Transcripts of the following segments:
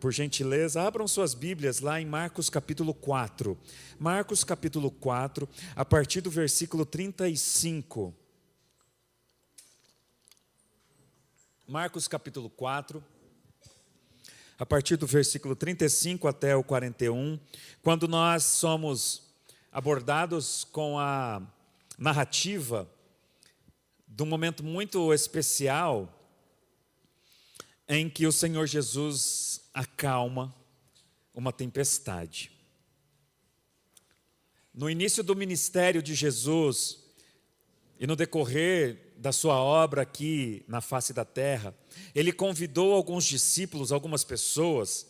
Por gentileza, abram suas Bíblias lá em Marcos capítulo 4. Marcos capítulo 4, a partir do versículo 35. Marcos capítulo 4, a partir do versículo 35 até o 41, quando nós somos abordados com a narrativa de um momento muito especial, em que o Senhor Jesus acalma uma tempestade. No início do ministério de Jesus e no decorrer da sua obra aqui na face da terra, ele convidou alguns discípulos, algumas pessoas,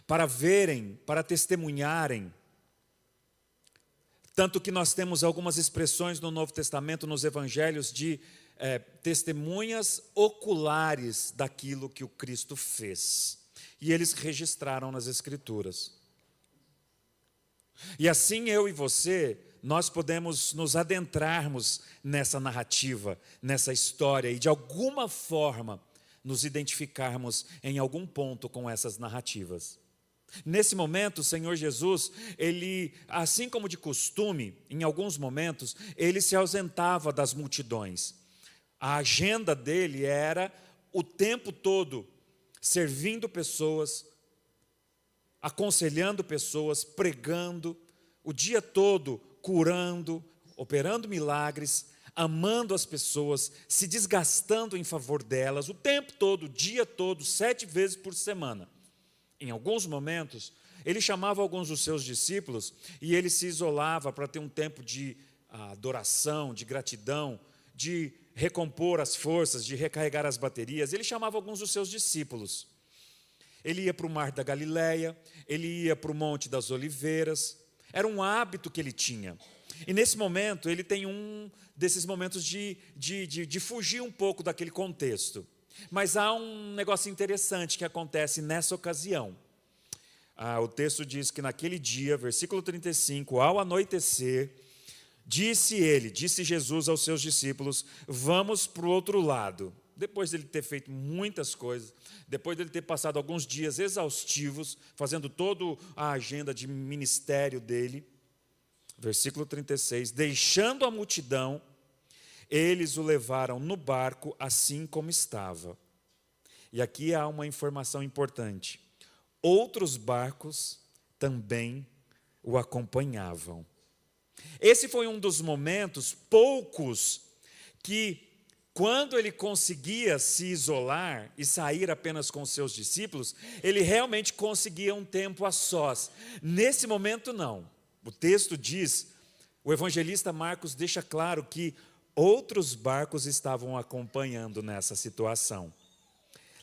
para verem, para testemunharem. Tanto que nós temos algumas expressões no Novo Testamento, nos Evangelhos, de testemunhas oculares daquilo que o Cristo fez. E eles registraram nas Escrituras. E assim eu e você, nós podemos nos adentrarmos nessa narrativa, nessa história, e de alguma forma nos identificarmos em algum ponto com essas narrativas. Nesse momento, o Senhor Jesus, ele, assim como de costume, em alguns momentos, ele se ausentava das multidões. A agenda dele era o tempo todo servindo pessoas, aconselhando pessoas, pregando, o dia todo curando, operando milagres, amando as pessoas, se desgastando em favor delas, o tempo todo, o dia todo, 7 vezes por semana. Em alguns momentos, ele chamava alguns dos seus discípulos e ele se isolava para ter um tempo de adoração, de gratidão, de recompor as forças, de recarregar as baterias. Ele chamava alguns dos seus discípulos. Ele ia para o mar da Galileia, ele ia para o Monte das Oliveiras. Era um hábito que ele tinha. E nesse momento, ele tem um desses momentos de fugir um pouco daquele contexto. Mas há um negócio interessante que acontece nessa ocasião. O texto diz que naquele dia, versículo 35, ao anoitecer, disse Jesus aos seus discípulos, vamos para o outro lado. Depois de ele ter feito muitas coisas, depois de ele ter passado alguns dias exaustivos, fazendo toda a agenda de ministério dele, versículo 36, deixando a multidão, eles o levaram no barco assim como estava. E aqui há uma informação importante. Outros barcos também o acompanhavam. Esse foi um dos momentos, poucos, que quando ele conseguia se isolar e sair apenas com os seus discípulos, ele realmente conseguia um tempo a sós. Nesse momento, não. O texto diz, o evangelista Marcos deixa claro que outros barcos estavam acompanhando nessa situação.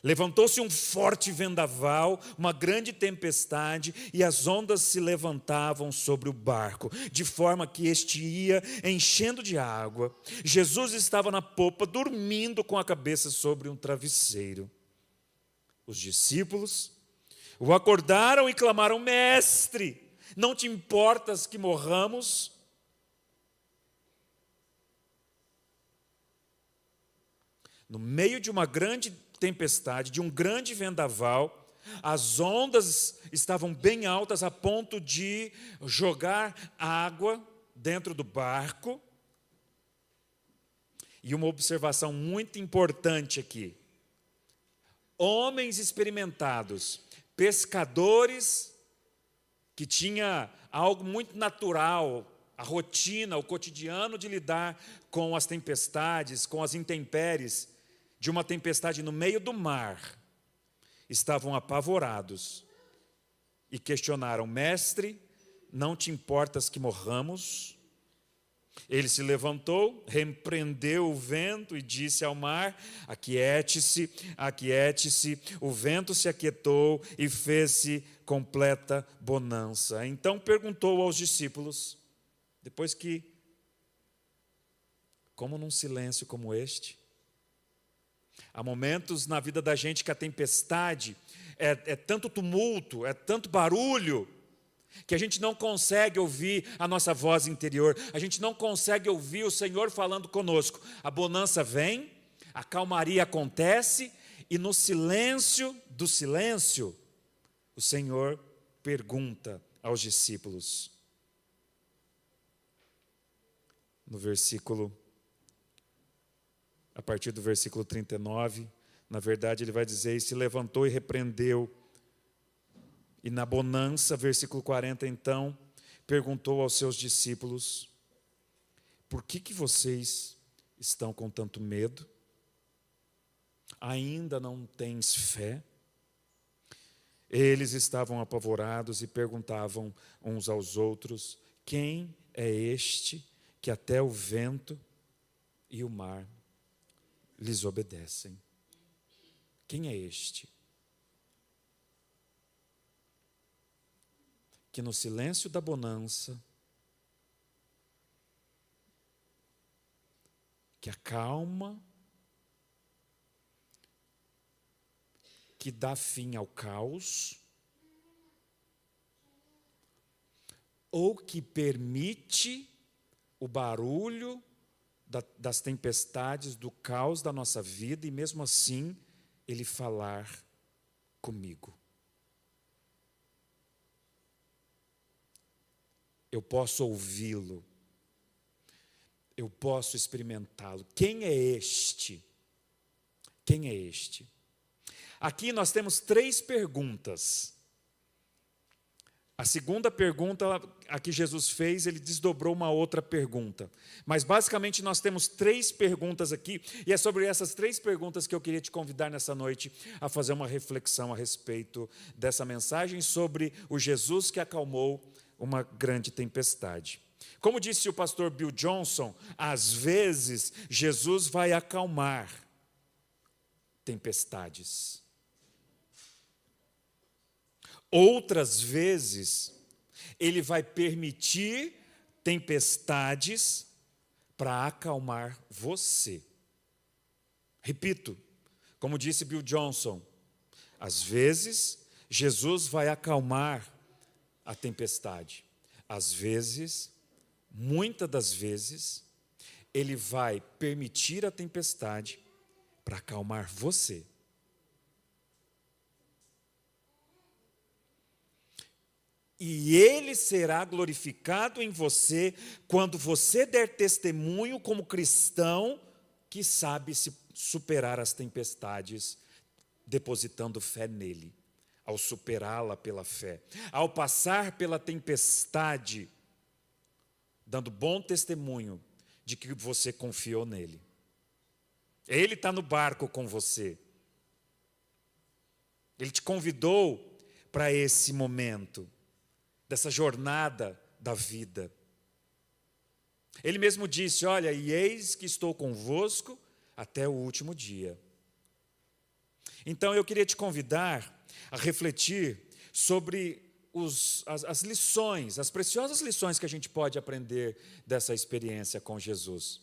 Levantou-se um forte vendaval, uma grande tempestade, e as ondas se levantavam sobre o barco, de forma que este ia enchendo de água. Jesus estava na popa, dormindo com a cabeça sobre um travesseiro. Os discípulos o acordaram e clamaram, mestre, não te importas que morramos? No meio de uma grande tempestade, de um grande vendaval, as ondas estavam bem altas a ponto de jogar água dentro do barco. E uma observação muito importante aqui. Homens experimentados, pescadores que tinha algo muito natural, a rotina, o cotidiano de lidar com as tempestades, com as intempéries, de uma tempestade no meio do mar, estavam apavorados e questionaram, mestre, não te importas que morramos? Ele se levantou, repreendeu o vento e disse ao mar, aquiete-se, aquiete-se. O vento se aquietou e fez-se completa bonança. Então perguntou aos discípulos, depois que, como num silêncio como este, há momentos na vida da gente que a tempestade é tanto tumulto, é tanto barulho, que a gente não consegue ouvir a nossa voz interior, a gente não consegue ouvir o Senhor falando conosco. A bonança vem, a calmaria acontece, e no silêncio do silêncio, o Senhor pergunta aos discípulos, a partir do versículo 39, na verdade ele vai dizer, e se levantou e repreendeu, e na bonança, versículo 40, então, perguntou aos seus discípulos, por que vocês estão com tanto medo? Ainda não tens fé? Eles estavam apavorados e perguntavam uns aos outros, quem é este que até o vento e o mar lhes obedecem? Quem é este que no silêncio da bonança, que acalma, que dá fim ao caos, ou que permite o barulho das tempestades, do caos da nossa vida, e mesmo assim, Ele falar comigo. Eu posso ouvi-lo, eu posso experimentá-lo. Quem é este? Quem é este? Aqui nós temos 3 perguntas. A segunda pergunta, a que Jesus fez, ele desdobrou uma outra pergunta. Mas basicamente nós temos 3 perguntas aqui, e é sobre essas 3 perguntas que eu queria te convidar nessa noite a fazer uma reflexão a respeito dessa mensagem sobre o Jesus que acalmou uma grande tempestade. Como disse o pastor Bill Johnson, às vezes Jesus vai acalmar tempestades. Outras vezes, Ele vai permitir tempestades para acalmar você. Repito, como disse Bill Johnson, às vezes, Jesus vai acalmar a tempestade. Às vezes, muitas das vezes, Ele vai permitir a tempestade para acalmar você. E Ele será glorificado em você quando você der testemunho como cristão que sabe se superar as tempestades, depositando fé nele, ao superá-la pela fé, ao passar pela tempestade, dando bom testemunho de que você confiou nele. Ele está no barco com você. Ele te convidou para esse momento, dessa jornada da vida. Ele mesmo disse, olha, e eis que estou convosco até o último dia. Então eu queria te convidar a refletir sobre as lições, as preciosas lições que a gente pode aprender dessa experiência com Jesus.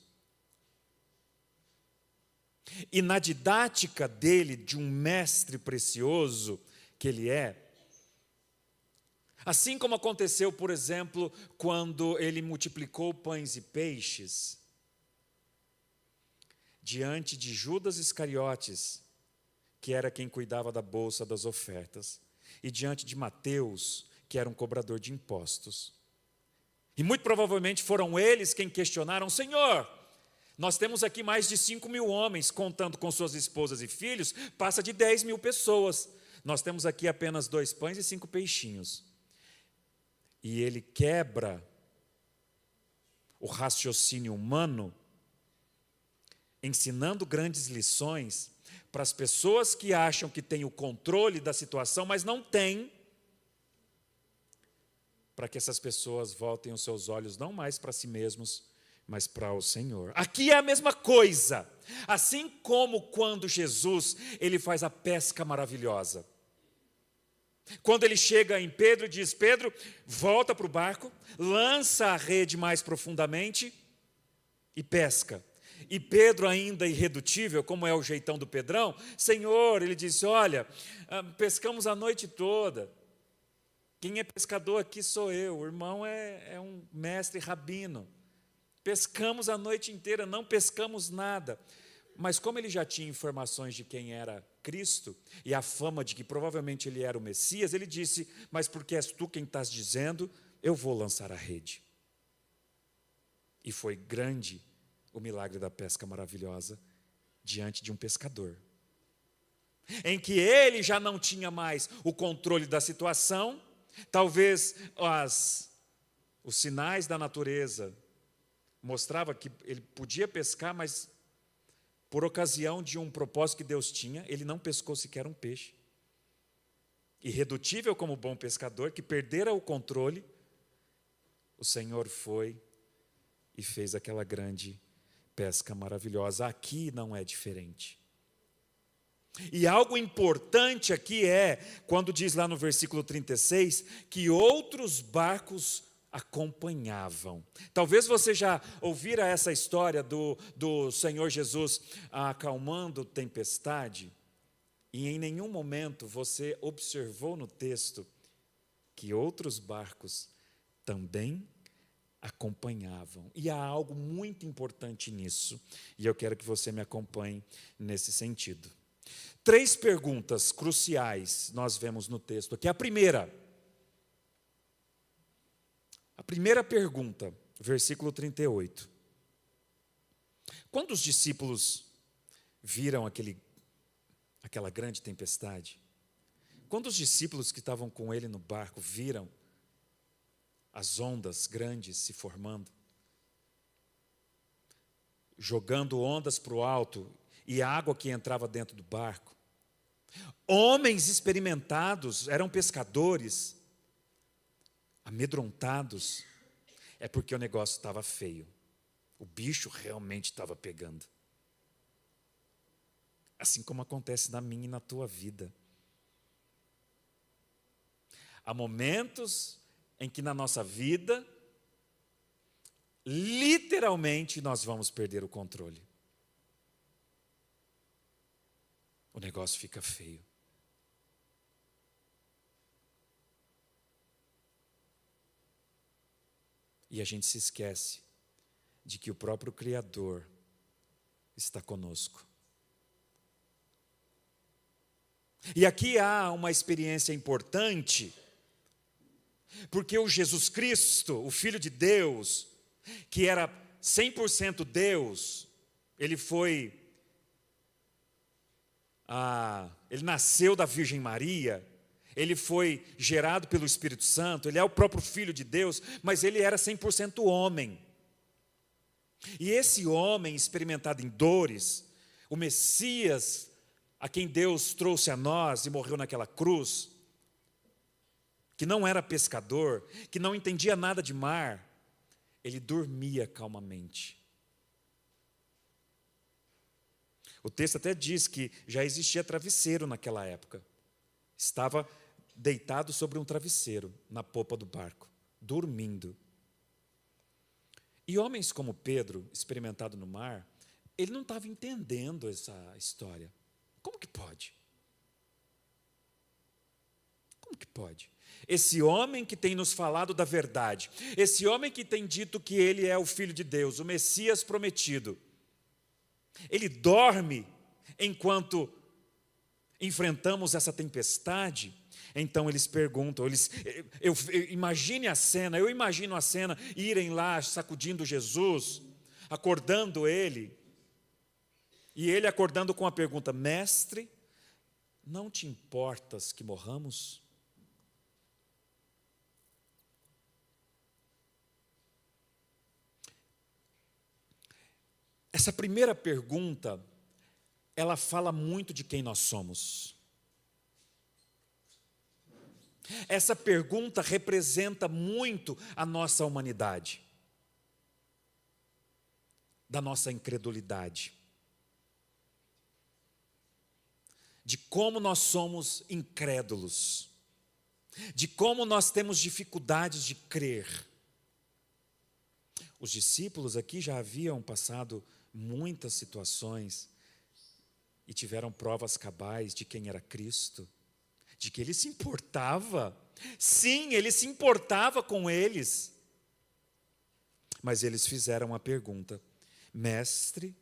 E na didática dele, de um mestre precioso que ele é, assim como aconteceu, por exemplo, quando ele multiplicou pães e peixes, diante de Judas Iscariotes, que era quem cuidava da bolsa das ofertas, e diante de Mateus, que era um cobrador de impostos. E muito provavelmente foram eles quem questionaram, Senhor, nós temos aqui mais de 5.000 homens, contando com suas esposas e filhos, passa de 10.000 pessoas. Nós temos aqui apenas 2 pães e 5 peixinhos. E ele quebra o raciocínio humano, ensinando grandes lições para as pessoas que acham que têm o controle da situação, mas não têm, para que essas pessoas voltem os seus olhos não mais para si mesmos, mas para o Senhor. Aqui é a mesma coisa, assim como quando Jesus, ele faz a pesca maravilhosa. Quando ele chega em Pedro e diz, Pedro, volta para o barco, lança a rede mais profundamente e pesca. E Pedro, ainda irredutível, como é o jeitão do Pedrão, Senhor, ele disse, olha, pescamos a noite toda. Quem é pescador aqui sou eu, o irmão é um mestre rabino. Pescamos a noite inteira, não pescamos nada. Mas como ele já tinha informações de quem era Cristo, e a fama de que provavelmente ele era o Messias, ele disse: mas porque és tu quem estás dizendo, eu vou lançar a rede. E foi grande o milagre da pesca maravilhosa diante de um pescador, em que ele já não tinha mais o controle da situação, talvez os sinais da natureza mostravam que ele podia pescar, mas por ocasião de um propósito que Deus tinha, ele não pescou sequer um peixe. Irredutível como bom pescador, que perdera o controle, o Senhor foi e fez aquela grande pesca maravilhosa. Aqui não é diferente. E algo importante aqui é, quando diz lá no versículo 36, que outros barcos acompanhavam. Talvez você já ouvira essa história do Senhor Jesus acalmando tempestade, e em nenhum momento você observou no texto que outros barcos também acompanhavam. E há algo muito importante nisso, e eu quero que você me acompanhe nesse sentido. 3 perguntas cruciais nós vemos no texto aqui. A primeira pergunta, versículo 38. Quando os discípulos viram aquela grande tempestade, quando os discípulos que estavam com ele no barco viram as ondas grandes se formando, jogando ondas para o alto e a água que entrava dentro do barco, homens experimentados, eram pescadores, amedrontados, é porque o negócio estava feio. O bicho realmente estava pegando. Assim como acontece na minha e na tua vida. Há momentos em que na nossa vida, literalmente nós vamos perder o controle. O negócio fica feio. E a gente se esquece de que o próprio Criador está conosco. E aqui há uma experiência importante, porque o Jesus Cristo, o Filho de Deus, que era 100% Deus, ele nasceu da Virgem Maria, ele foi gerado pelo Espírito Santo, ele é o próprio Filho de Deus, mas ele era 100% homem. E esse homem experimentado em dores, o Messias, a quem Deus trouxe a nós e morreu naquela cruz, que não era pescador, que não entendia nada de mar, ele dormia calmamente. O texto até diz que já existia travesseiro naquela época. Estava deitado sobre um travesseiro na popa do barco, dormindo. E homens como Pedro, experimentado no mar, ele não estava entendendo essa história. Como que pode? Como que pode? Esse homem que tem nos falado da verdade, esse homem que tem dito que ele é o Filho de Deus, o Messias prometido, ele dorme enquanto enfrentamos essa tempestade. Então eles perguntam, imagine a cena, eu imagino a cena, irem lá sacudindo Jesus, acordando ele, e ele acordando com a pergunta: mestre, não te importas que morramos? Essa primeira pergunta, ela fala muito de quem nós somos. Essa pergunta representa muito a nossa humanidade, da nossa incredulidade, de como nós somos incrédulos, de como nós temos dificuldades de crer. Os discípulos aqui já haviam passado muitas situações e tiveram provas cabais de quem era Cristo, de que ele se importava. Sim, ele se importava com eles. Mas eles fizeram a pergunta: mestre,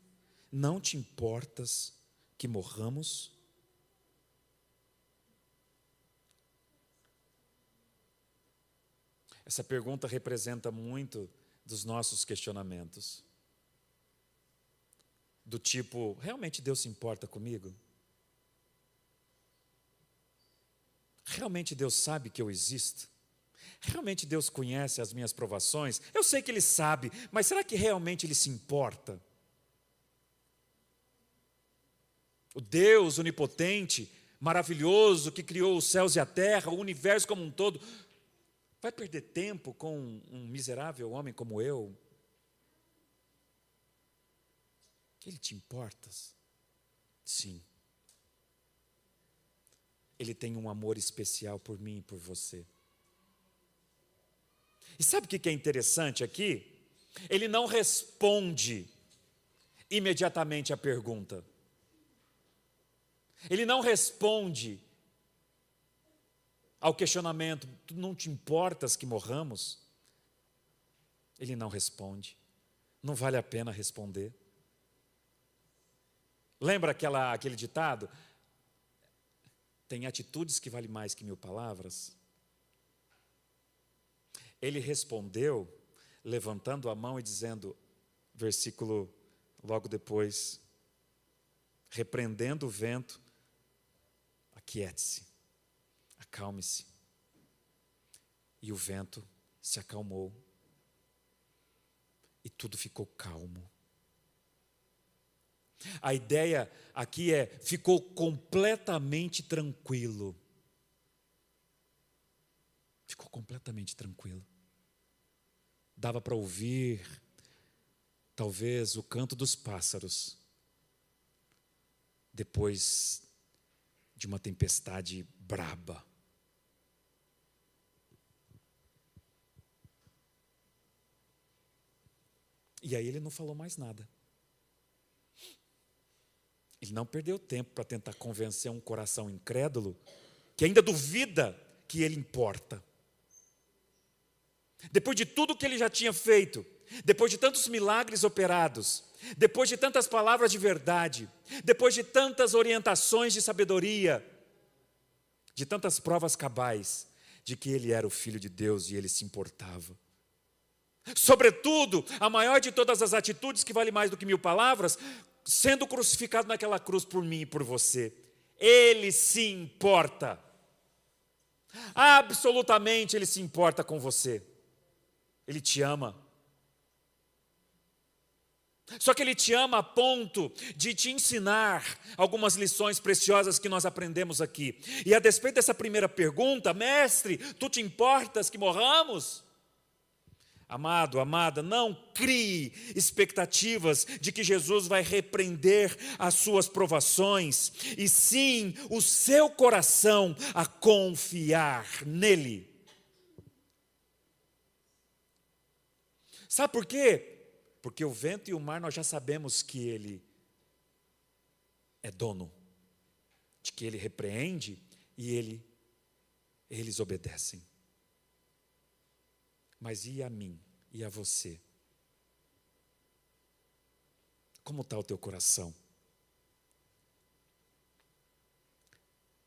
não te importas que morramos? Essa pergunta representa muito dos nossos questionamentos. Do tipo, realmente Deus se importa comigo? Realmente Deus sabe que eu existo? Realmente Deus conhece as minhas provações? Eu sei que Ele sabe, mas será que realmente Ele se importa? O Deus onipotente, maravilhoso, que criou os céus e a terra, o universo como um todo, vai perder tempo com um miserável homem como eu? Ele te importas? Sim. Ele tem um amor especial por mim e por você. E sabe o que é interessante aqui? Ele não responde imediatamente à pergunta. Ele não responde ao questionamento, tu não te importas que morramos? Ele não responde. Não vale a pena responder. Lembra aquele ditado? Tem atitudes que valem mais que 1000 palavras? Ele respondeu, levantando a mão e dizendo, versículo logo depois, repreendendo o vento, aquiete-se, acalme-se. E o vento se acalmou. E tudo ficou calmo. A ideia aqui é, ficou completamente tranquilo. Ficou completamente tranquilo. Dava para ouvir, talvez, o canto dos pássaros, depois de uma tempestade braba. E aí ele não falou mais nada. Ele não perdeu tempo para tentar convencer um coração incrédulo, que ainda duvida que ele importa. Depois de tudo que ele já tinha feito, depois de tantos milagres operados, depois de tantas palavras de verdade, depois de tantas orientações de sabedoria, de tantas provas cabais, de que ele era o Filho de Deus e ele se importava. Sobretudo, a maior de todas as atitudes, que vale mais do que 1000 palavras, sendo crucificado naquela cruz por mim e por você. Ele se importa. Absolutamente ele se importa com você. Ele te ama. Só que ele te ama a ponto de te ensinar algumas lições preciosas que nós aprendemos aqui. E a despeito dessa primeira pergunta, mestre, tu te importas que morramos? Amado, amada, não crie expectativas de que Jesus vai repreender as suas provações, e sim o seu coração a confiar nele. Sabe por quê? Porque o vento e o mar nós já sabemos que ele é dono, de que ele repreende e eles obedecem. Mas e a mim, e a você? Como está o teu coração?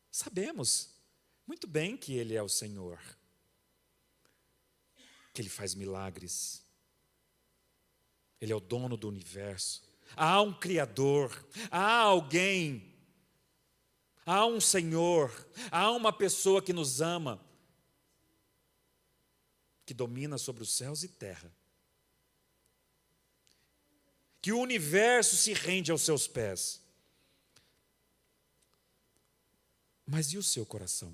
Sabemos muito bem que Ele é o Senhor, que Ele faz milagres, Ele é o dono do universo. Há um Criador, há alguém, há um Senhor, há uma pessoa que nos ama, que domina sobre os céus e terra, que o universo se rende aos seus pés. Mas e o seu coração?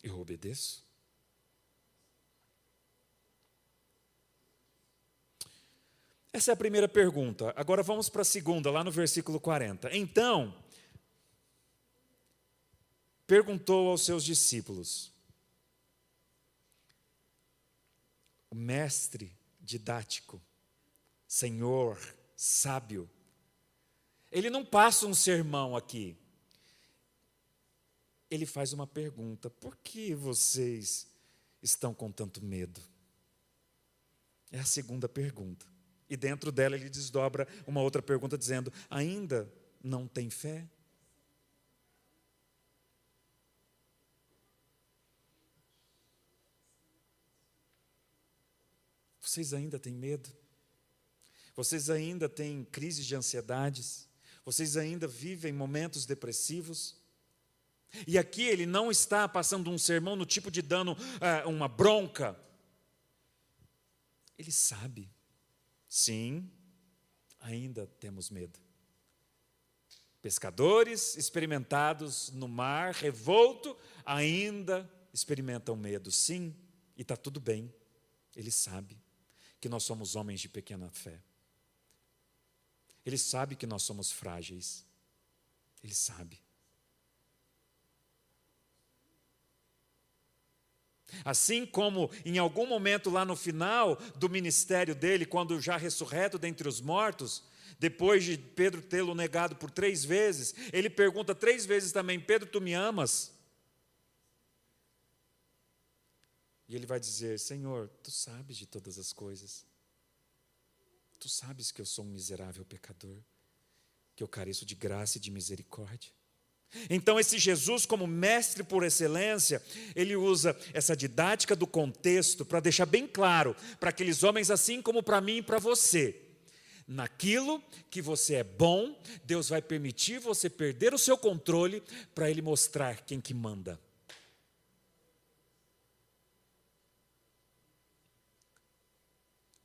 Eu obedeço? Essa é a primeira pergunta. Agora vamos para a segunda, lá no versículo 40. Então, perguntou aos seus discípulos, o mestre didático, Senhor, sábio, ele não passa um sermão aqui. Ele faz uma pergunta: por que vocês estão com tanto medo? É a segunda pergunta. E dentro dela ele desdobra uma outra pergunta dizendo: ainda não tem fé? Vocês ainda têm medo? Vocês ainda têm crises de ansiedades? Vocês ainda vivem momentos depressivos? E aqui ele não está passando um sermão no tipo de dando uma bronca. Ele sabe, sim, ainda temos medo. Pescadores experimentados no mar revolto ainda experimentam medo, sim, e está tudo bem. Ele sabe que nós somos homens de pequena fé. Ele sabe que nós somos frágeis. Ele sabe. Assim como em algum momento lá no final do ministério dele, quando já ressurreto dentre os mortos, depois de Pedro tê-lo negado por 3 vezes, ele pergunta 3 vezes também: Pedro, tu me amas? E ele vai dizer: Senhor, tu sabes de todas as coisas. Tu sabes que eu sou um miserável pecador, que eu careço de graça e de misericórdia. Então esse Jesus, como mestre por excelência, ele usa essa didática do contexto para deixar bem claro para aqueles homens, assim como para mim e para você: naquilo que você é bom, Deus vai permitir você perder o seu controle para Ele mostrar quem que manda.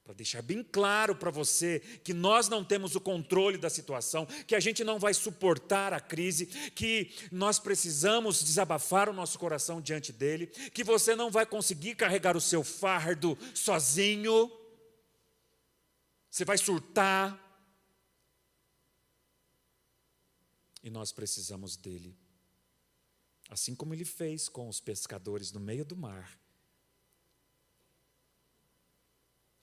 Para deixar bem claro para você que nós não temos o controle da situação, que a gente não vai suportar a crise, que nós precisamos desabafar o nosso coração diante dele, que você não vai conseguir carregar o seu fardo sozinho, você vai surtar, e nós precisamos dele. Assim como ele fez com os pescadores no meio do mar.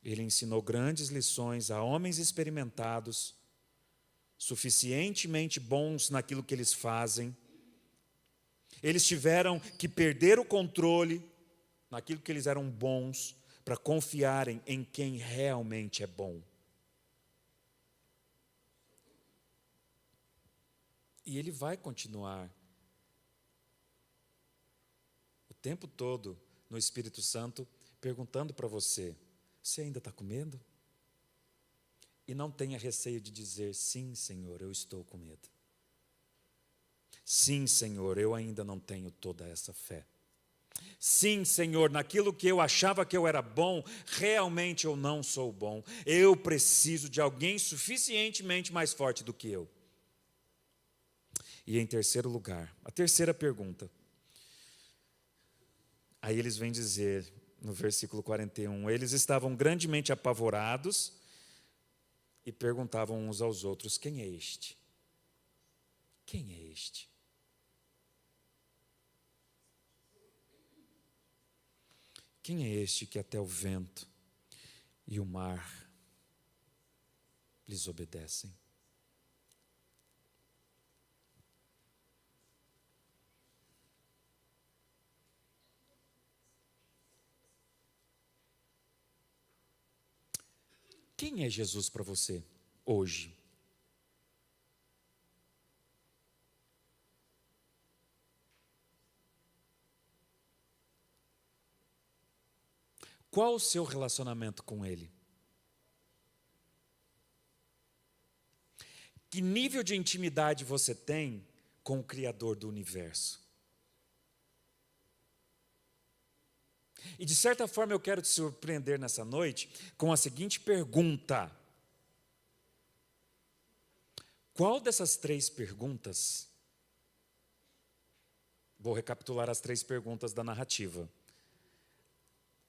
Ele ensinou grandes lições a homens experimentados, suficientemente bons naquilo que eles fazem. Eles tiveram que perder o controle naquilo que eles eram bons, para confiarem em quem realmente é bom. E ele vai continuar o tempo todo no Espírito Santo perguntando para você: você ainda está com medo? E não tenha receio de dizer: sim, Senhor, eu estou com medo. Sim, Senhor, eu ainda não tenho toda essa fé. Sim, Senhor, naquilo que eu achava que eu era bom, realmente eu não sou bom. Eu preciso de alguém suficientemente mais forte do que eu. E em terceiro lugar, a terceira pergunta. Aí eles vêm dizer, no versículo 41, eles estavam grandemente apavorados e perguntavam uns aos outros: quem é este? Quem é este? Quem é este que até o vento e o mar lhes obedecem? Quem é Jesus para você hoje? Qual o seu relacionamento com Ele? Que nível de intimidade você tem com o Criador do universo? E de certa forma eu quero te surpreender nessa noite com a seguinte pergunta: qual dessas 3 perguntas, vou recapitular as 3 perguntas da narrativa.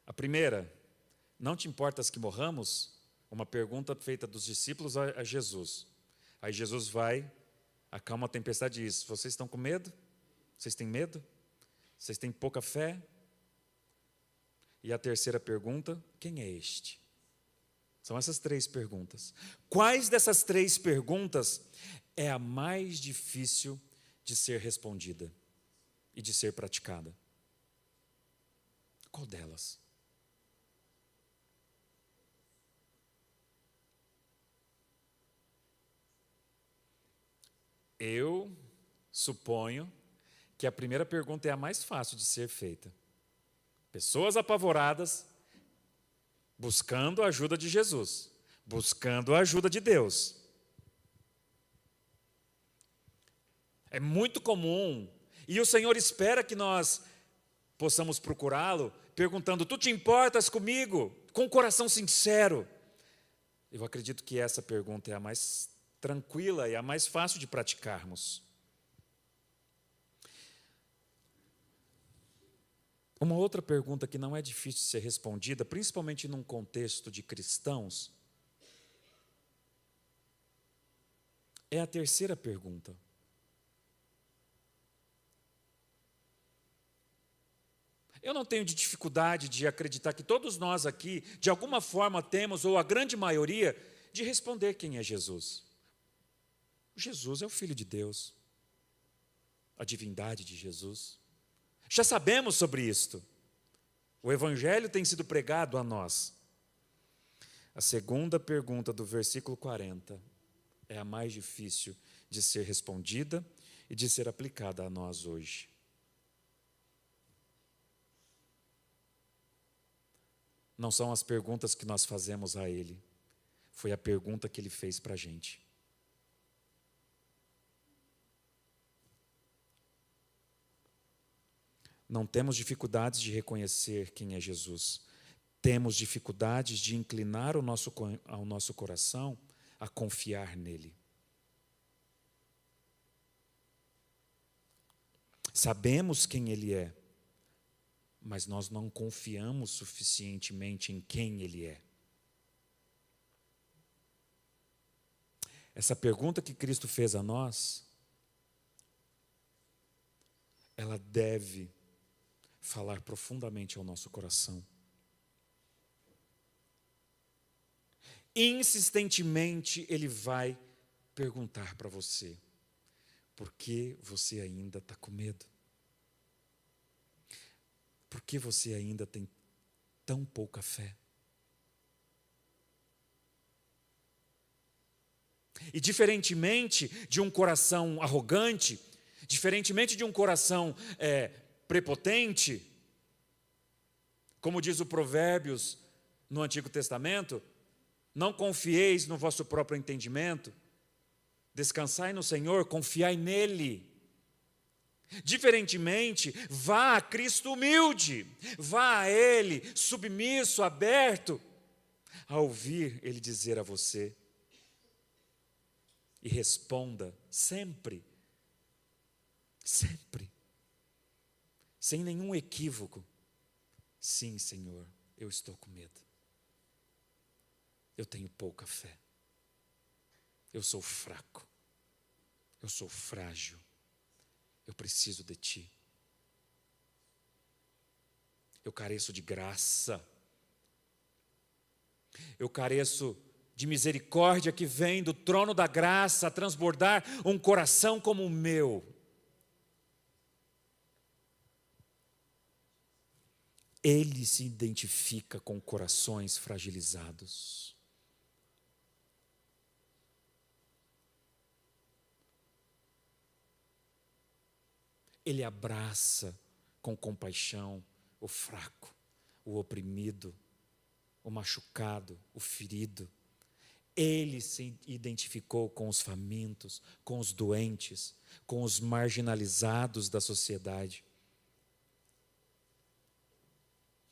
A primeira: não te importas que morramos? Uma pergunta feita dos discípulos a Jesus. Aí Jesus vai, acalma a tempestade e diz: vocês estão com medo? Vocês têm medo? Vocês têm pouca fé? E a terceira pergunta: quem é este? São essas 3 perguntas. Quais dessas 3 perguntas é a mais difícil de ser respondida e de ser praticada? Qual delas? Eu suponho que a primeira pergunta é a mais fácil de ser feita. Pessoas apavoradas, buscando a ajuda de Jesus, buscando a ajuda de Deus. É muito comum, e o Senhor espera que nós possamos procurá-lo, perguntando: tu te importas comigo? Com um coração sincero. Eu acredito que essa pergunta é a mais tranquila e a mais fácil de praticarmos. Uma outra pergunta que não é difícil de ser respondida, principalmente num contexto de cristãos, é a terceira pergunta. Eu não tenho dificuldade de acreditar que todos nós aqui, de alguma forma, temos, ou a grande maioria, de responder quem é Jesus. Jesus é o Filho de Deus, a divindade de Jesus. Já sabemos sobre isto. O Evangelho tem sido pregado a nós. A segunda pergunta do versículo 40 é a mais difícil de ser respondida e de ser aplicada a nós hoje. Não são as perguntas que nós fazemos a Ele, foi a pergunta que Ele fez para a gente. Não temos dificuldades de reconhecer quem é Jesus. Temos dificuldades de inclinar ao nosso coração a confiar nele. Sabemos quem Ele é, mas nós não confiamos suficientemente em quem Ele é. Essa pergunta que Cristo fez a nós, ela deve falar profundamente ao nosso coração. Insistentemente, Ele vai perguntar para você: por que você ainda está com medo? Por que você ainda tem tão pouca fé? E diferentemente de um coração arrogante, diferentemente de um coração prepotente, como diz o Provérbios no Antigo Testamento, não confieis no vosso próprio entendimento, descansai no Senhor, confiai nele. Diferentemente, vá a Cristo humilde, vá a Ele submisso, aberto, a ouvir Ele dizer a você, e responda sempre, sem nenhum equívoco: sim, Senhor, eu estou com medo, eu tenho pouca fé, eu sou fraco, eu sou frágil, eu preciso de Ti. Eu careço de graça. Eu careço de misericórdia que vem do trono da graça a transbordar um coração como o meu. Ele se identifica com corações fragilizados. Ele abraça com compaixão o fraco, o oprimido, o machucado, o ferido. Ele se identificou com os famintos, com os doentes, com os marginalizados da sociedade.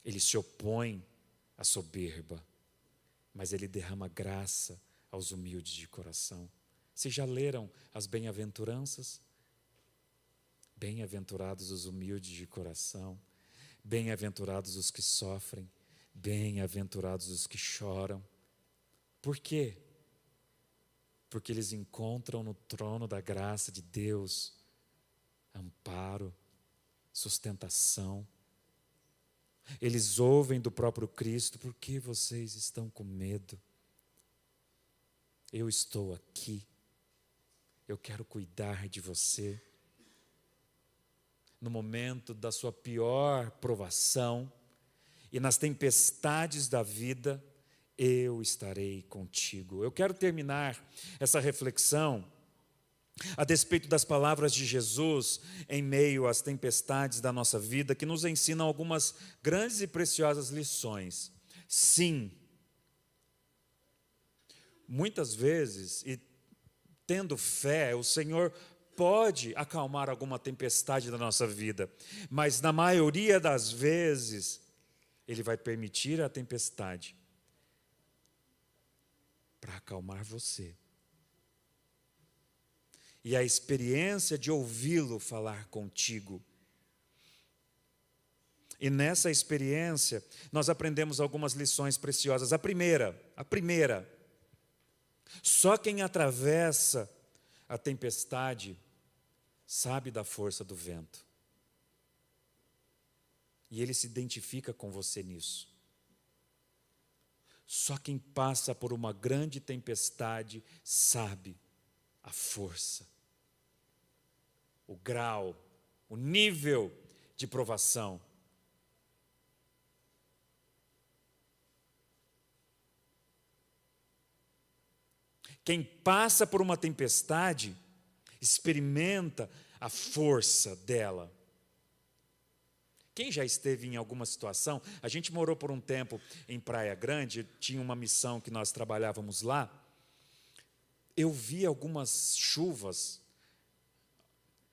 Ele se opõe à soberba, mas ele derrama graça aos humildes de coração. Vocês já leram as bem-aventuranças? Bem-aventurados os humildes de coração, bem-aventurados os que sofrem, bem-aventurados os que choram. Por quê? Porque eles encontram no trono da graça de Deus amparo, sustentação. Eles ouvem do próprio Cristo: por que vocês estão com medo? Eu estou aqui, eu quero cuidar de você. No momento da sua pior provação e nas tempestades da vida, eu estarei contigo. Eu quero terminar essa reflexão A despeito das palavras de Jesus em meio às tempestades da nossa vida, que nos ensinam algumas grandes e preciosas lições. Sim, muitas vezes, e tendo fé, o Senhor pode acalmar alguma tempestade da nossa vida, mas na maioria das vezes, Ele vai permitir a tempestade para acalmar você. E a experiência de ouvi-lo falar contigo. E nessa experiência, nós aprendemos algumas lições preciosas. A primeira, só quem atravessa a tempestade sabe da força do vento. E ele se identifica com você nisso. Só quem passa por uma grande tempestade sabe a força, o grau, o nível de provação. Quem passa por uma tempestade experimenta a força dela. Quem já esteve em alguma situação, a gente morou por um tempo em Praia Grande, tinha uma missão que nós trabalhávamos lá. Eu vi algumas chuvas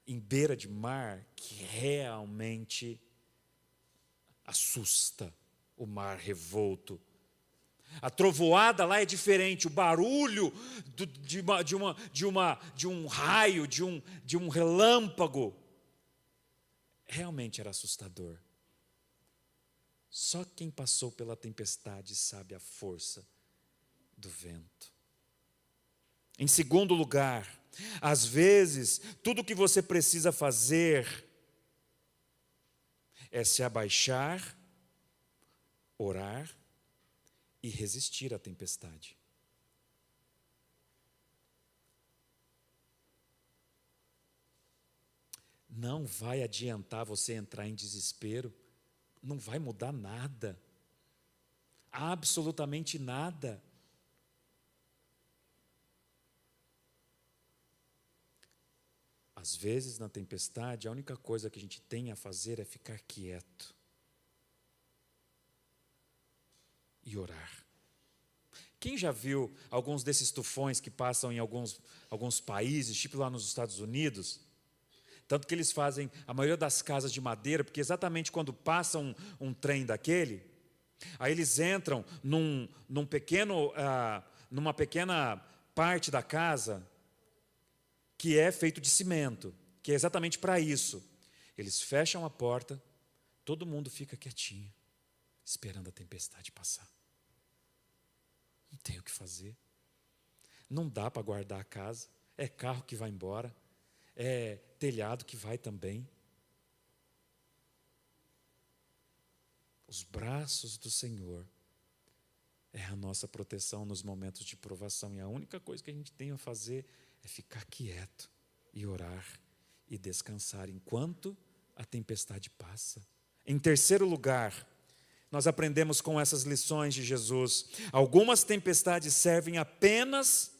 em beira de mar que realmente assusta o mar revolto. A trovoada lá é diferente, o barulho de um raio, de um relâmpago, realmente era assustador. Só quem passou pela tempestade sabe a força do vento. Em segundo lugar, às vezes, tudo o que você precisa fazer é se abaixar, orar e resistir à tempestade. Não vai adiantar você entrar em desespero, não vai mudar nada, absolutamente nada. Às vezes, na tempestade, a única coisa que a gente tem a fazer é ficar quieto e orar. Quem já viu alguns desses tufões que passam em alguns países, tipo lá nos Estados Unidos? Tanto que eles fazem a maioria das casas de madeira, porque exatamente quando passa um trem daquele, aí eles entram numa pequena parte da casa que é feito de cimento, que é exatamente para isso. Eles fecham a porta, todo mundo fica quietinho, esperando a tempestade passar. Não tem o que fazer. Não dá para guardar a casa. É carro que vai embora, é telhado que vai também. Os braços do Senhor é a nossa proteção nos momentos de provação. E a única coisa que a gente tem a fazer é ficar quieto e orar e descansar enquanto a tempestade passa. Em terceiro lugar, nós aprendemos com essas lições de Jesus. Algumas tempestades servem apenas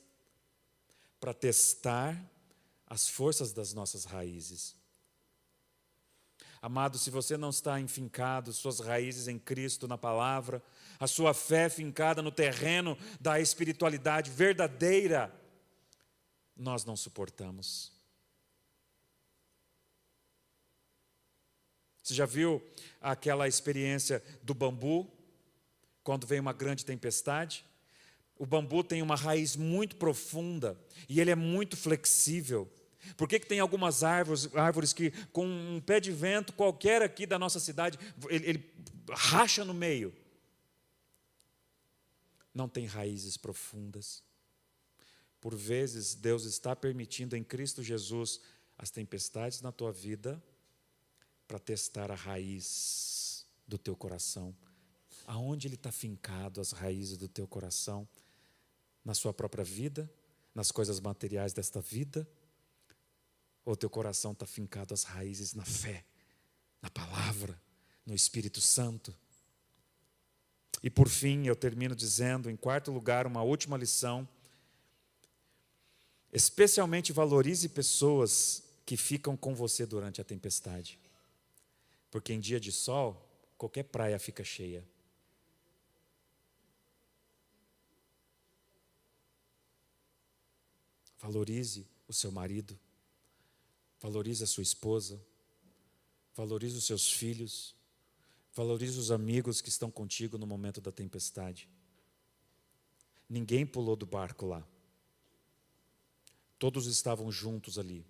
para testar as forças das nossas raízes. Amado, se você não está enfincado, suas raízes em Cristo, na palavra, a sua fé fincada no terreno da espiritualidade verdadeira, nós não suportamos. Você já viu aquela experiência do bambu, quando vem uma grande tempestade? O bambu tem uma raiz muito profunda e ele é muito flexível. Por que tem algumas árvores que, com um pé de vento qualquer aqui da nossa cidade, ele racha no meio? Não tem raízes profundas. Por vezes, Deus está permitindo em Cristo Jesus as tempestades na tua vida para testar a raiz do teu coração. Aonde ele está fincado as raízes do teu coração? Na sua própria vida? Nas coisas materiais desta vida? Ou teu coração está fincado as raízes na fé, na palavra, no Espírito Santo? E por fim, eu termino dizendo, em quarto lugar, uma última lição. Especialmente valorize pessoas que ficam com você durante a tempestade. Porque em dia de sol, qualquer praia fica cheia. Valorize o seu marido, valorize a sua esposa, valorize os seus filhos, valorize os amigos que estão contigo no momento da tempestade. Ninguém pulou do barco lá. Todos estavam juntos ali.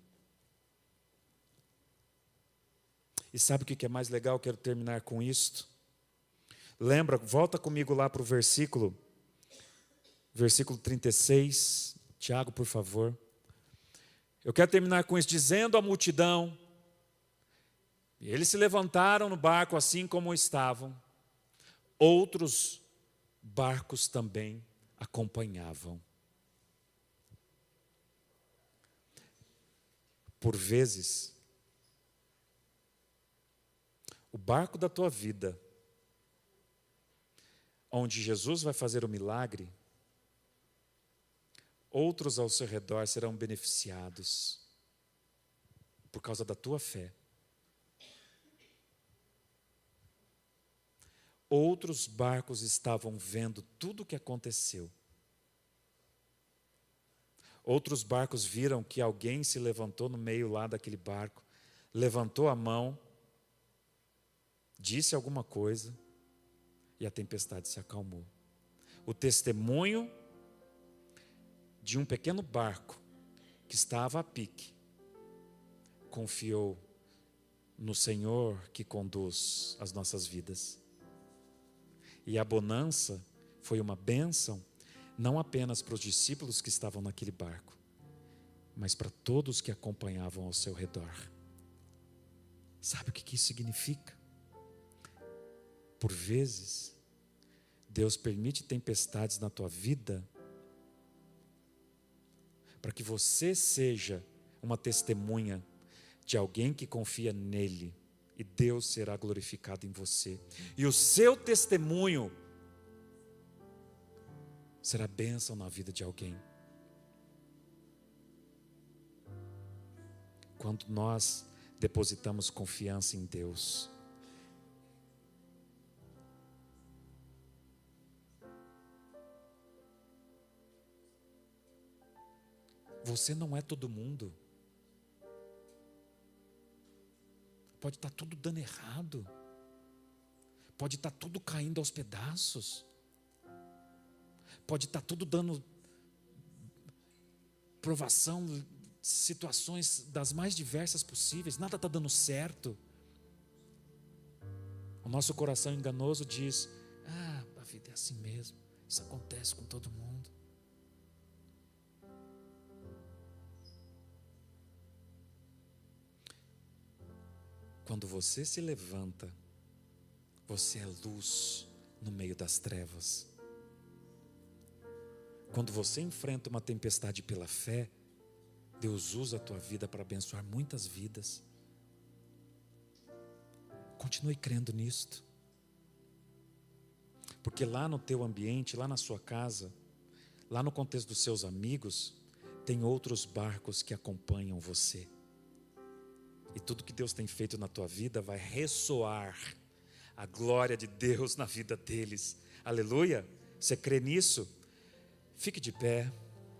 E sabe o que é mais legal? Eu quero terminar com isto. Lembra, volta comigo lá para o versículo 36. Tiago, por favor. Eu quero terminar com isso, dizendo à multidão, e eles se levantaram no barco assim como estavam, outros barcos também acompanhavam. Por vezes, o barco da tua vida, onde Jesus vai fazer o milagre, outros ao seu redor serão beneficiados por causa da tua fé. Outros barcos estavam vendo tudo o que aconteceu. Outros barcos viram que alguém se levantou no meio lá daquele barco, levantou a mão, disse alguma coisa e a tempestade se acalmou. O testemunho de um pequeno barco que estava a pique confiou no Senhor que conduz as nossas vidas. E a bonança foi uma bênção, não apenas para os discípulos que estavam naquele barco, mas para todos que acompanhavam ao seu redor. Sabe o que isso significa? Por vezes, Deus permite tempestades na tua vida para que você seja uma testemunha de alguém que confia nele, e Deus será glorificado em você. E o seu testemunho será bênção na vida de alguém. Quando nós depositamos confiança em Deus, você não é todo mundo. Pode estar tudo dando errado. Pode estar tudo caindo aos pedaços. Pode estar tudo dando provação, situações das mais diversas possíveis. Nada está dando certo. O nosso coração enganoso diz: a vida é assim mesmo. Isso acontece com todo mundo. Quando você se levanta, você é luz no meio das trevas. Quando você enfrenta uma tempestade pela fé, Deus usa a tua vida para abençoar muitas vidas. Continue crendo nisto. Porque lá no teu ambiente, lá na sua casa, lá no contexto dos seus amigos, tem outros barcos que acompanham você. E tudo que Deus tem feito na tua vida vai ressoar a glória de Deus na vida deles. Aleluia! Você crê nisso? Fique de pé.